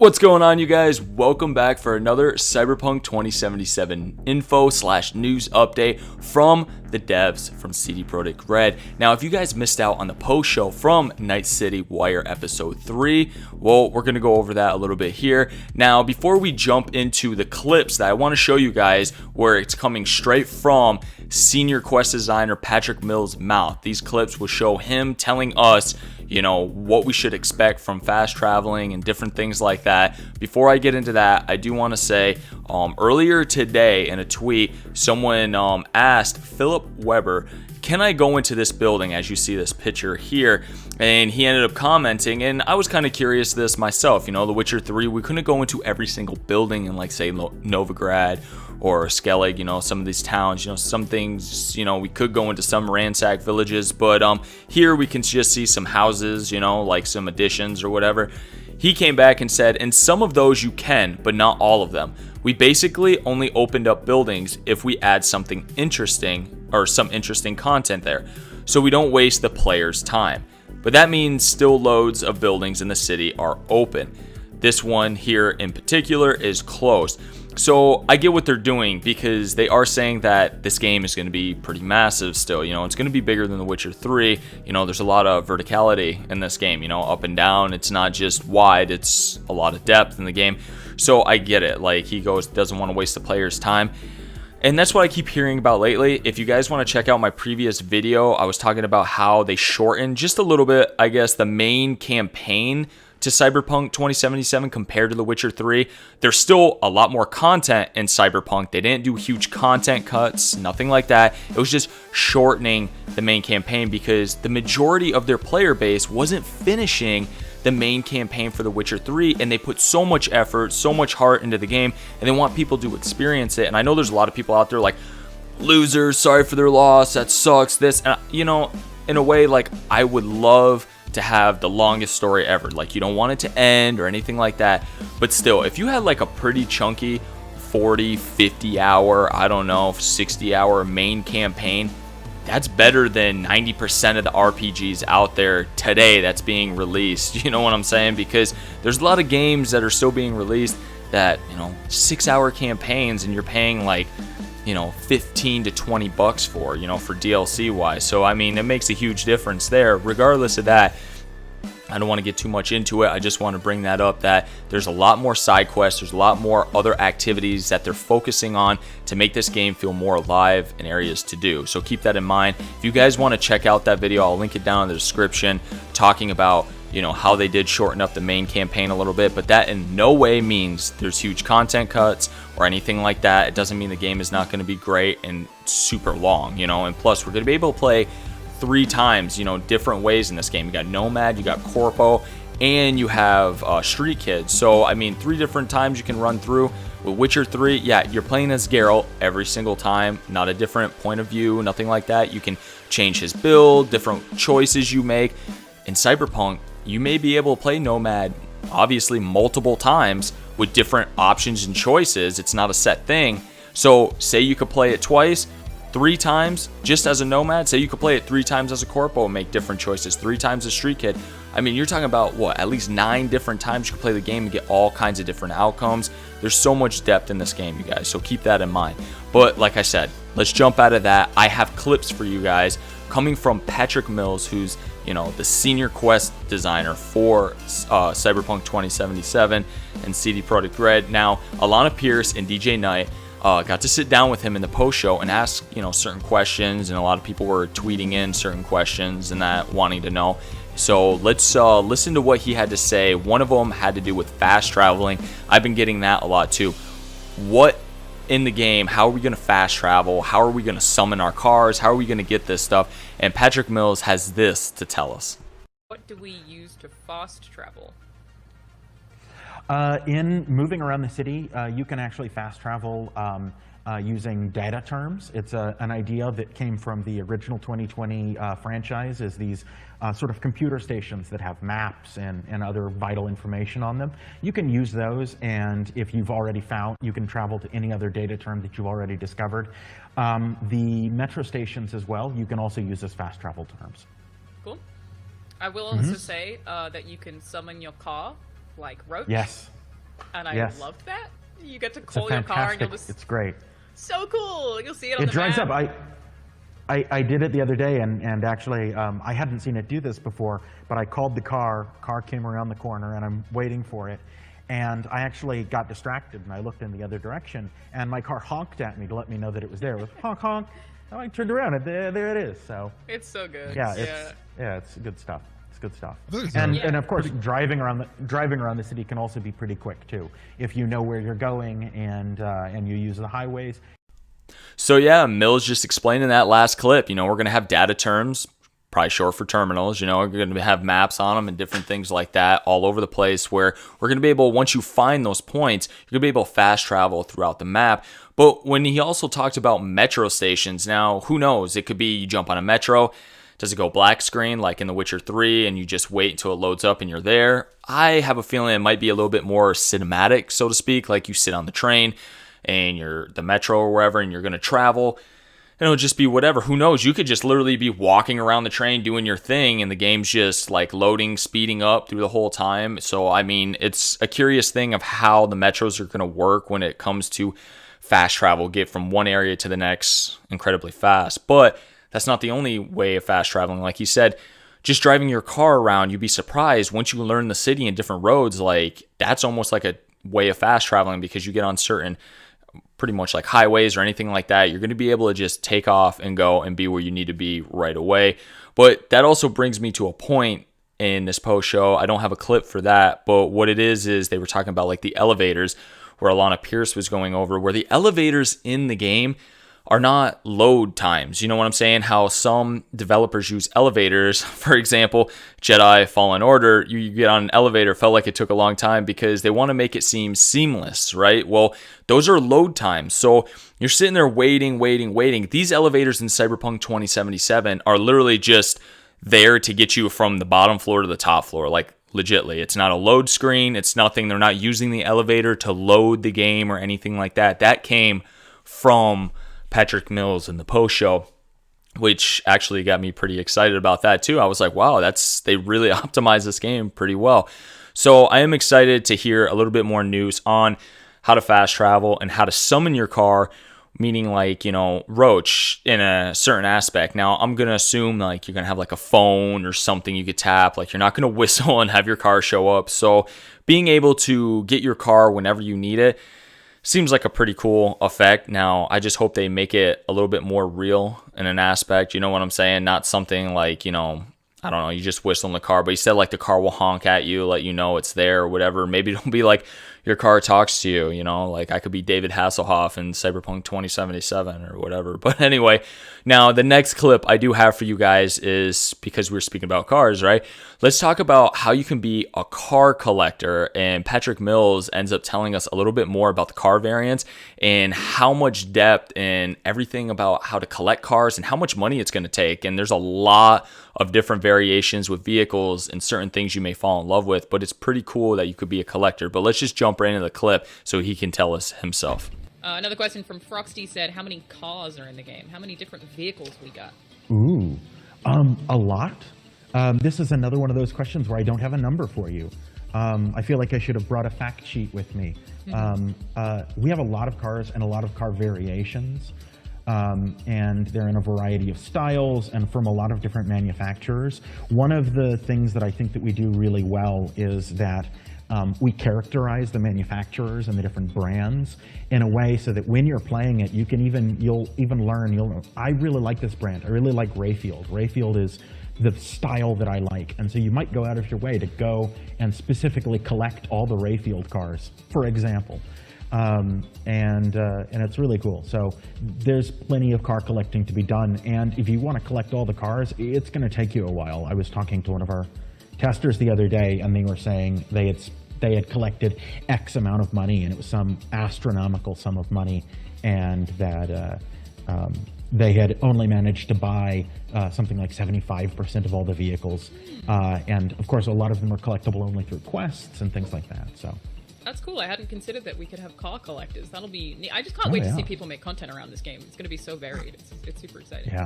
What's going on, you guys? Welcome back for another Cyberpunk 2077 info/news update from the devs from CD Projekt Red. Now, if you guys missed out on the post show from Night City Wire episode 3, well, we're going to go over that a little bit here. Now, before we jump into the clips that I want to show you guys where it's coming straight from senior quest designer Patrick Mills' mouth. These clips will show him telling us, what we should expect from fast traveling and different things like that. Before I get into that, I do want to say earlier today in a tweet, someone asked Philip Weber, can I go into this building as you see this picture here? And he ended up commenting, and I was kind of curious this myself. The Witcher 3, we couldn't go into every single building in, like, say, Novigrad or Skellig, some of these towns, some things, we could go into some ransacked villages, but here we can just see some houses, like some additions or whatever. He came back and said, and some of those you can, but not all of them. We basically only opened up buildings if we add something interesting or some interesting content there, so we don't waste the player's time. But that means still loads of buildings in the city are open. This one here in particular is closed. So I get what they're doing because they are saying that this game is going to be pretty massive still. It's going to be bigger than The Witcher 3. There's a lot of verticality in this game, up and down. It's not just wide, it's a lot of depth in the game. So I get it. Like, he doesn't want to waste the player's time. And that's what I keep hearing about lately. If you guys want to check out my previous video, I was talking about how they shortened just a little bit, I guess, the main campaign to Cyberpunk 2077 compared to The Witcher 3. There's still a lot more content in Cyberpunk. They didn't do huge content cuts, nothing like that. It was just shortening the main campaign because the majority of their player base wasn't finishing the main campaign for The Witcher 3, and they put so much effort, so much heart into the game, and they want people to experience it. And I know there's a lot of people out there like, losers, sorry for their loss, that sucks, this. And, in a way, like, I would love to have the longest story ever. Like, you don't want it to end or anything like that, but still, if you had like a pretty chunky 40, 50 hour, I don't know, 60 hour main campaign, that's better than 90% of the RPGs out there today that's being released. You know what I'm saying? Because there's a lot of games that are still being released that, 6-hour campaigns, and you're paying like, 15 to 20 bucks for DLC wise. So I mean, it makes a huge difference there. Regardless of that, I don't want to get too much into it. I just want to bring that up, that there's a lot more side quests, there's a lot more other activities that they're focusing on to make this game feel more alive and areas to do. So keep that in mind. If you guys want to check out that video, I'll link it down in the description, talking about how they did shorten up the main campaign a little bit, but that in no way means there's huge content cuts or anything like that. It doesn't mean the game is not going to be great and super long, and plus we're going to be able to play 3 times, different ways in this game. You got Nomad, you got Corpo, and you have Street Kid. So I mean, 3 different times you can run through. With Witcher 3, yeah, you're playing as Geralt every single time, not a different point of view, nothing like that. You can change his build, different choices you make. In Cyberpunk, you may be able to play Nomad, obviously, multiple times with different options and choices. It's not a set thing. So say you could play it twice, 3 times just as a Nomad. Say you could play it 3 times as a Corpo and make different choices, 3 times as Street Kid. I mean, you're talking about what, at least 9 different times you can play the game and get all kinds of different outcomes. There's so much depth in this game, you guys, so keep that in mind. But like I said, let's jump out of that. I have clips for you guys coming from Patrick Mills, who's the senior quest designer for Cyberpunk 2077 and CD Projekt Red. Now, Alana Pierce and DJ Knight got to sit down with him in the post show and ask certain questions, and a lot of people were tweeting in certain questions and that, wanting to know. So let's listen to what he had to say. One of them had to do with fast traveling. I've been getting that a lot too. What in the game, how are we going to fast travel? How are we going to summon our cars? How are we going to get this stuff? And Patrick Mills has this to tell us. What do we use to fast travel? In moving around the city, you can actually fast travel using data terms. It's an idea that came from the original 2020 franchise, is these sort of computer stations that have maps and other vital information on them. You can use those, and if you've already found, you can travel to any other data term that you've already discovered. The metro stations as well, you can also use as fast travel terms. Cool. I will also say that you can summon your car, like Roach. Yes. And I Yes. loved that. You get to It's call your car and you'll just... It's great. So cool. You'll see it on It the drives map. up. I did it the other day, and actually, I hadn't seen it do this before, but I called the car came around the corner, and I'm waiting for it, and I actually got distracted, and I looked in the other direction, and my car honked at me to let me know that it was there. It was honk, honk, and I turned around, and there it is, so. It's so good. Yeah, it's good stuff. It's good stuff. Those And, are and of course, driving around the city can also be pretty quick, too. If you know where you're going and you use the highways. So yeah, Mills just explained in that last clip, we're going to have data terms, probably short for terminals, we're going to have maps on them and different things like that all over the place, where we're going to be able, once you find those points, you're going to be able to fast travel throughout the map. But when he also talked about metro stations, now who knows, it could be you jump on a metro, does it go black screen like in The Witcher 3 and you just wait until it loads up and you're there? I have a feeling it might be a little bit more cinematic, so to speak, like you sit on the train and you're the metro or wherever and you're going to travel. And it'll just be whatever. Who knows? You could just literally be walking around the train doing your thing and the game's just like loading, speeding up through the whole time. So, I mean, it's a curious thing of how the metros are going to work when it comes to fast travel, get from one area to the next incredibly fast. But that's not the only way of fast traveling. Like he said, just driving your car around, you'd be surprised once you learn the city and different roads. Like, that's almost like a way of fast traveling because you get on certain pretty much like highways or anything like that, you're going to be able to just take off and go and be where you need to be right away. But that also brings me to a point in this post show. I don't have a clip for that, but what it is they were talking about like the elevators, where Alana Pierce was going over, where the elevators in the game are not load times. You know what I'm saying? How some developers use elevators. For example, Jedi Fallen Order, you get on an elevator, felt like it took a long time because they want to make it seem seamless, right? Well, those are load times. So you're sitting there waiting. These elevators in Cyberpunk 2077 are literally just there to get you from the bottom floor to the top floor, like legitly. It's not a load screen. It's nothing. They're not using the elevator to load the game or anything like that. That came from Patrick Mills in the post show, which actually got me pretty excited about that too. I was like, wow, they really optimized this game pretty well. So I am excited to hear a little bit more news on how to fast travel and how to summon your car, meaning like, Roach in a certain aspect. Now I'm going to assume like you're going to have like a phone or something you could tap, like you're not going to whistle and have your car show up. So being able to get your car whenever you need it seems like a pretty cool effect. Now, I just hope they make it a little bit more real in an aspect. You know what I'm saying? Not something like, I don't know, you just whistle in the car. But he said like the car will honk at you, let you know it's there or whatever. Maybe it'll be like your car talks to you, like I could be David Hasselhoff in Cyberpunk 2077 or whatever. But anyway, now the next clip I do have for you guys is, because we're speaking about cars, right? Let's talk about how you can be a car collector. And Patrick Mills ends up telling us a little bit more about the car variants and how much depth and everything about how to collect cars and how much money it's going to take. And there's a lot of different variations with vehicles and certain things you may fall in love with, but it's pretty cool that you could be a collector. But let's just jump right into the clip so he can tell us himself. Another question from Froxty said, how many cars are in the game? How many different vehicles we got? Ooh, a lot. This is another one of those questions where I don't have a number for you. I feel like I should have brought a fact sheet with me. We have a lot of cars and a lot of car variations. And they're in a variety of styles and from a lot of different manufacturers. One of the things that I think that we do really well is that we characterize the manufacturers and the different brands in a way so that when you're playing it, you'll even learn, I really like this brand. I really like Rayfield. Rayfield is the style that I like. And so you might go out of your way to go and specifically collect all the Rayfield cars, for example. And it's really cool. So there's plenty of car collecting to be done. And if you want to collect all the cars, it's going to take you a while. I was talking to one of our testers the other day, and they were saying they had collected X amount of money, and it was some astronomical sum of money, and that they had only managed to buy something like 75% of all the vehicles. And of course, a lot of them are collectible only through quests and things like that. So. That's cool. I hadn't considered that we could have car collectors. That'll be neat. I just can't wait to see people make content around this game. It's going to be so varied. It's super exciting.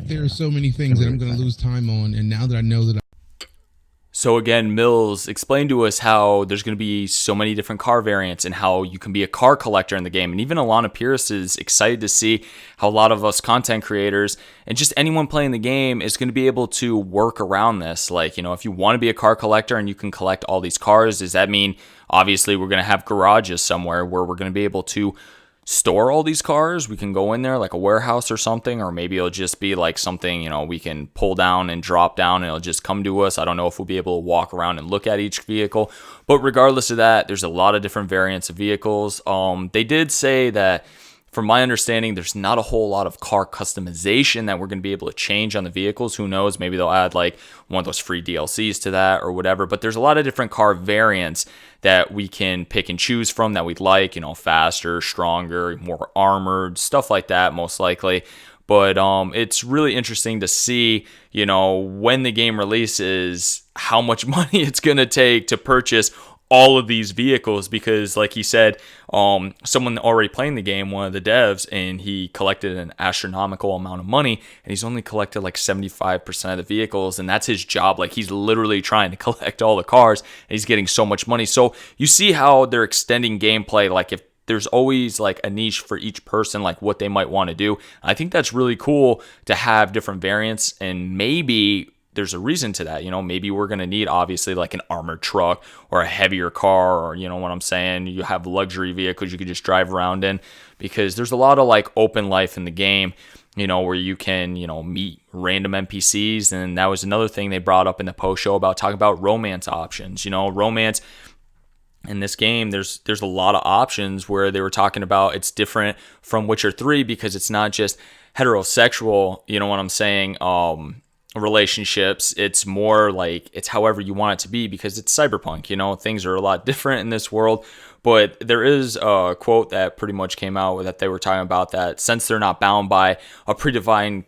There are so many things that I'm going to lose time on, and now that I know that So again, Mills, explain to us how there's going to be so many different car variants and how you can be a car collector in the game. And even Alana Pierce is excited to see how a lot of us content creators and just anyone playing the game is going to be able to work around this. Like, if you want to be a car collector and you can collect all these cars, does that mean obviously we're going to have garages somewhere where we're going to be able to store all these cars? We can go in there like a warehouse or something, or maybe it'll just be like something, we can pull down and drop down and it'll just come to us. I don't know if we'll be able to walk around and look at each vehicle, but regardless of that, there's a lot of different variants of vehicles. They did say that, from my understanding, there's not a whole lot of car customization that we're going to be able to change on the vehicles. Who knows? Maybe they'll add like one of those free DLCs to that or whatever. But there's a lot of different car variants that we can pick and choose from that we'd like, faster, stronger, more armored, stuff like that, most likely. But it's really interesting to see, when the game releases, how much money it's going to take to purchase all of these vehicles, because like he said, someone already playing the game, one of the devs, and he collected an astronomical amount of money, and he's only collected like 75% of the vehicles, and that's his job. Like, he's literally trying to collect all the cars, and he's getting so much money. So you see how they're extending gameplay. Like, if there's always like a niche for each person, like what they might want to do. I think that's really cool to have different variants, and maybe there's a reason to that. Maybe we're going to need obviously like an armored truck or a heavier car, or what I'm saying, you have luxury vehicles you could just drive around in, because there's a lot of like open life in the game, where you can, meet random NPCs. And that was another thing they brought up in the post show about talking about romance options. Romance in this game, there's a lot of options where they were talking about it's different from Witcher 3 because it's not just heterosexual, what I'm saying, relationships. It's more like it's however you want it to be, because it's Cyberpunk. Things are a lot different in this world. But there is a quote that pretty much came out that they were talking about, that since they're not bound by a predefined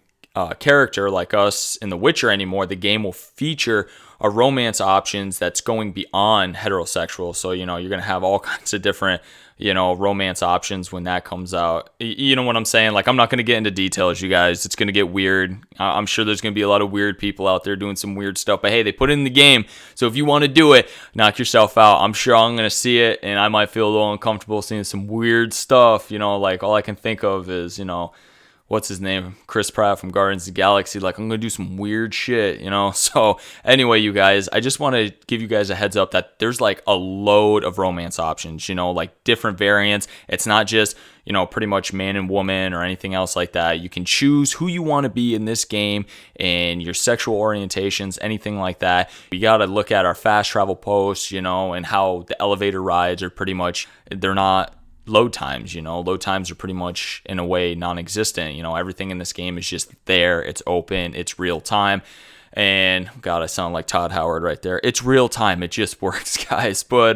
character like us in The Witcher anymore, the game will feature a romance options that's going beyond heterosexual. So, you're going to have all kinds of different, romance options when that comes out. You know what I'm saying? Like, I'm not going to get into details, you guys. It's going to get weird. I'm sure there's going to be a lot of weird people out there doing some weird stuff. But hey, they put it in the game. So if you want to do it, knock yourself out. I'm sure I'm going to see it, and I might feel a little uncomfortable seeing some weird stuff. Like all I can think of is, what's his name? Chris Pratt from Guardians of the Galaxy. Like, I'm going to do some weird shit, So anyway, you guys, I just want to give you guys a heads up that there's like a load of romance options, like different variants. It's not just, pretty much man and woman or anything else like that. You can choose who you want to be in this game and your sexual orientations, anything like that. You got to look at our fast travel posts, and how the elevator rides are pretty much, they're not load times. Load times are pretty much in a way non-existent. Everything in this game is just there. It's open. It's real time. And God, I sound like Todd Howard right there. It's real time. It just works, guys. But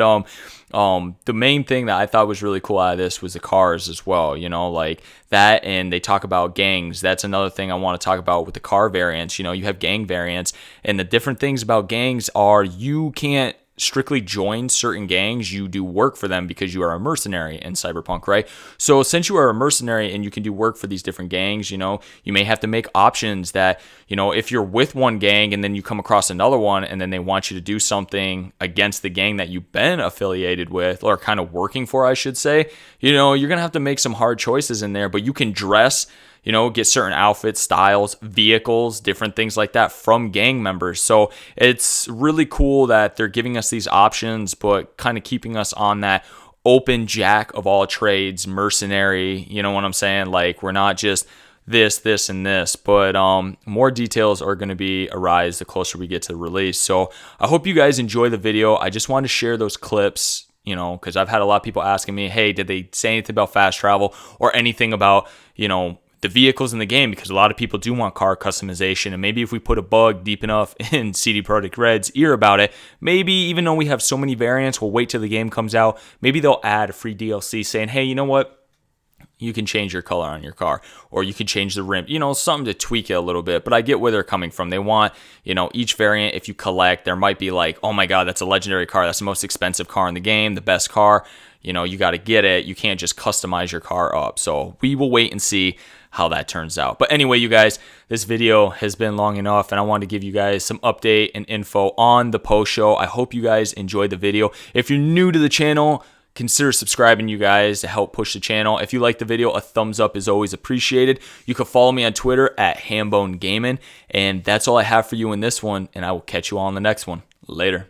the main thing that I thought was really cool out of this was the cars as well. Like that, and they talk about gangs. That's another thing I want to talk about with the car variants. You have gang variants, and the different things about gangs are you can't strictly join certain gangs. You do work for them because you are a mercenary in Cyberpunk, right? So since you are a mercenary and you can do work for these different gangs, you may have to make options that, if you're with one gang and then you come across another one and then they want you to do something against the gang that you've been affiliated with, or kind of working for, I should say, you're going to have to make some hard choices in there. But you can dress, get certain outfits, styles, vehicles, different things like that from gang members. So it's really cool that they're giving us these options, but kind of keeping us on that open jack of all trades, mercenary, you know what I'm saying? Like, we're not just this, and this, but more details are going to be arise the closer we get to the release. So I hope you guys enjoy the video. I just wanted to share those clips, because I've had a lot of people asking me, hey, did they say anything about fast travel or anything about, the vehicles in the game, because a lot of people do want car customization. And maybe if we put a bug deep enough in CD Projekt Red's ear about it, maybe even though we have so many variants, we'll wait till the game comes out. Maybe they'll add a free DLC saying, hey, you know what? You can change your color on your car, or you can change the rim, something to tweak it a little bit. But I get where they're coming from. They want, each variant, if you collect, there might be like, oh my God, that's a legendary car. That's the most expensive car in the game, the best car. You got to get it. You can't just customize your car up. So we will wait and see how that turns out. But anyway, you guys, this video has been long enough, and I wanted to give you guys some update and info on the post-show. I hope you guys enjoyed the video. If you're new to the channel, consider subscribing, you guys, to help push the channel. If you like the video, a thumbs up is always appreciated. You can follow me on Twitter at HamboneGaming. And that's all I have for you in this one, and I will catch you all in the next one. Later.